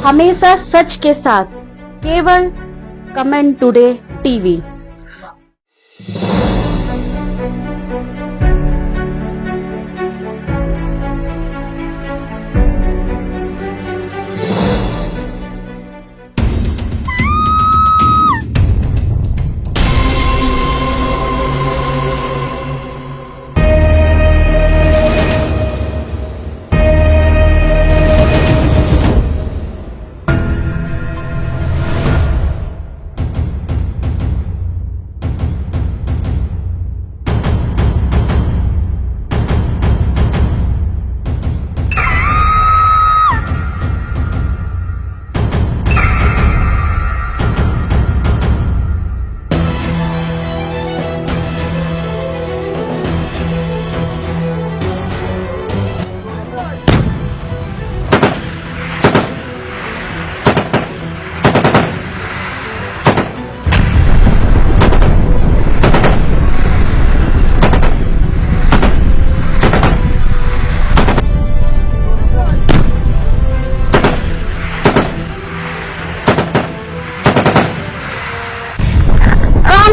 हमेशा सच के साथ, केवल कमेंट टुडे टीवी।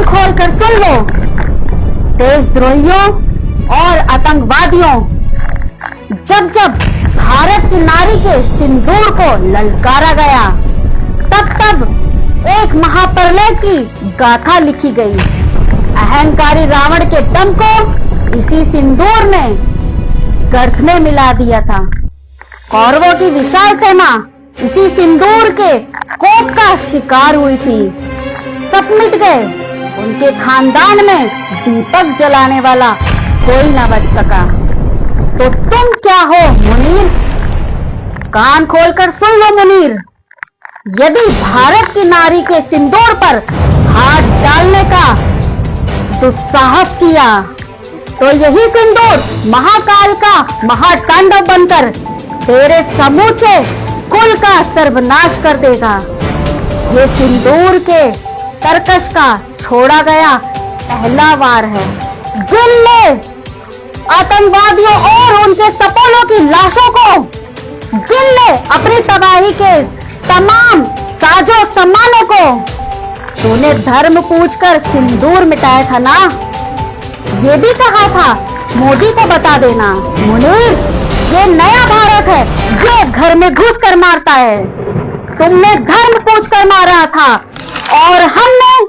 खोलकर सुन लो, देशद्रोहियों और आतंकवादियों, जब जब भारत की नारी के सिंदूर को ललकारा गया, तब तब एक महाप्रलय की गाथा लिखी गई। अहंकारी रावण के दम को इसी सिंदूर ने गर्थ में मिला दिया था। कौरवों की विशाल सेना इसी सिंदूर के कोप का शिकार हुई थी। सब मिट गए, उनके खानदान में दीपक जलाने वाला कोई ना बच सका। तो तुम क्या हो मुनीर? कान खोलकर सुन लो मुनीर, यदि भारत की नारी के सिंदूर पर हाथ डालने का दुस्साहस किया तो यही सिंदूर महाकाल का महातांडव बनकर तेरे समूचे कुल का सर्वनाश कर देगा। ये सिंदूर के तरकश का छोड़ा गया पहला वार है। गिन ले आतंकवादियों और उनके सपोलों की लाशों को, गिन ले अपनी तबाही के तमाम साजो सामानों को। तूने धर्म पूछकर सिंदूर मिटाया था ना? ये भी कहा था मोदी को बता देना। मुनीर, ये नया भारत है, ये घर में घुस कर मारता है। तुमने धर्म पूछकर मारा था और हमने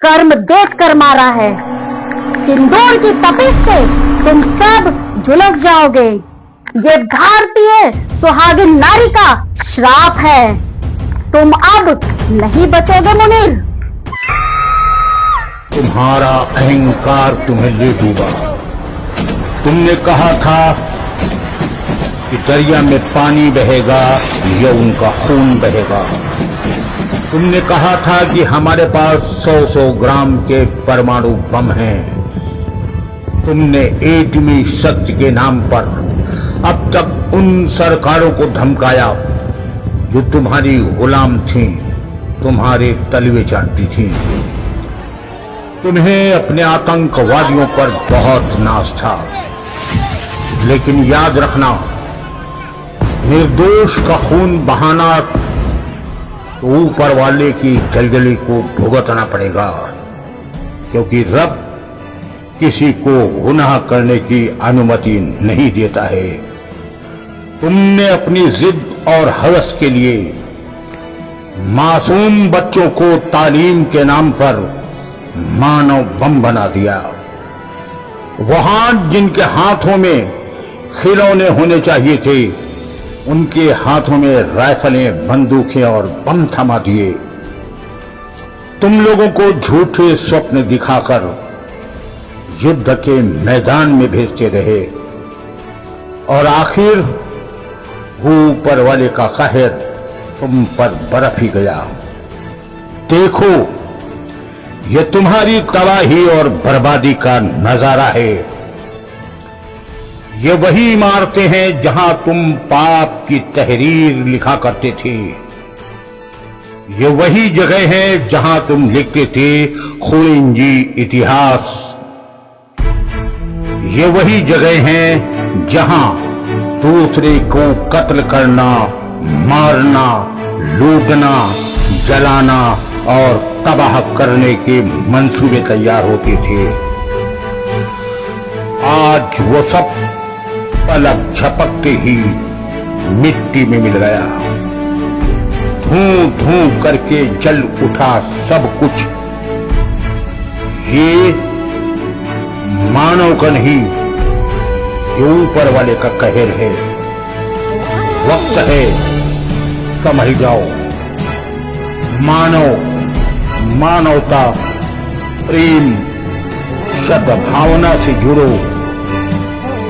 कर्म देखकर मारा है। सिंदूर की तपिश से तुम सब झुलस जाओगे। ये भारतीय सुहागिन नारी का श्राप है। तुम अब नहीं बचोगे मुनीर। तुम्हारा अहंकार तुम्हें ले डूबा। तुमने कहा था कि दरिया में पानी बहेगा या उनका खून बहेगा। तुमने कहा था कि हमारे पास 100-100 ग्राम के परमाणु बम हैं। तुमने एटमी शक्ति के नाम पर अब तक उन सरकारों को धमकाया जो तुम्हारी गुलाम थीं, तुम्हारे तलवे चाटती थीं। तुम्हें अपने आतंकवादियों पर बहुत नाज था, लेकिन याद रखना, निर्दोष का खून बहाना तो ऊपर वाले की जलजली को भुगतना पड़ेगा, क्योंकि रब किसी को गुनाह करने की अनुमति नहीं देता है। तुमने अपनी जिद और हवस के लिए मासूम बच्चों को तालीम के नाम पर मानव बम बना दिया। वहां जिनके हाथों में खिलौने होने चाहिए थे, उनके हाथों में राइफलें, बंदूकें और बम थमा दिए। तुम लोगों को झूठे स्वप्न दिखाकर युद्ध के मैदान में भेजते रहे और आखिर ऊपर वाले का कहर तुम पर बरफ ही गया। देखो, यह तुम्हारी तबाही और बर्बादी का नजारा है। ये वही इमारतें हैं जहां तुम पाप की तहरीर लिखा करते थे। ये वही जगह है जहां तुम लिखते थे खूनिंजी इतिहास। ये वही जगह है जहां दूसरे को कत्ल करना, मारना लूटना, जलाना और तबाह करने के मंसूबे तैयार होते थे। आज वो सब पलक झपकते ही मिट्टी में मिल गया। धूं धूं करके जल उठा सब कुछ। ये मानव का नहीं, ये ऊपर वाले का कहर है। वक्त है, समझ जाओ। मानवता, प्रेम, सद्भावना से जुड़ो,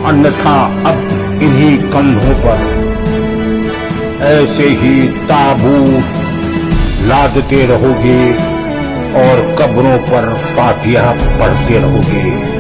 अन्यथा अब इन्हीं कंधों पर ऐसे ही ताबूत लादते रहोगे और कब्रों पर फातिहा पढ़ते रहोगे।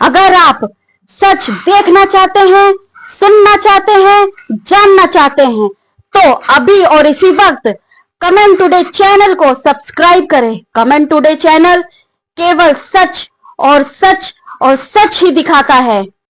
अगर आप सच देखना चाहते हैं, सुनना चाहते हैं, जानना चाहते हैं, तो अभी और इसी वक्त कमेंट टुडे चैनल को सब्सक्राइब करें। कमेंट टुडे चैनल केवल सच और सच और सच ही दिखाता है।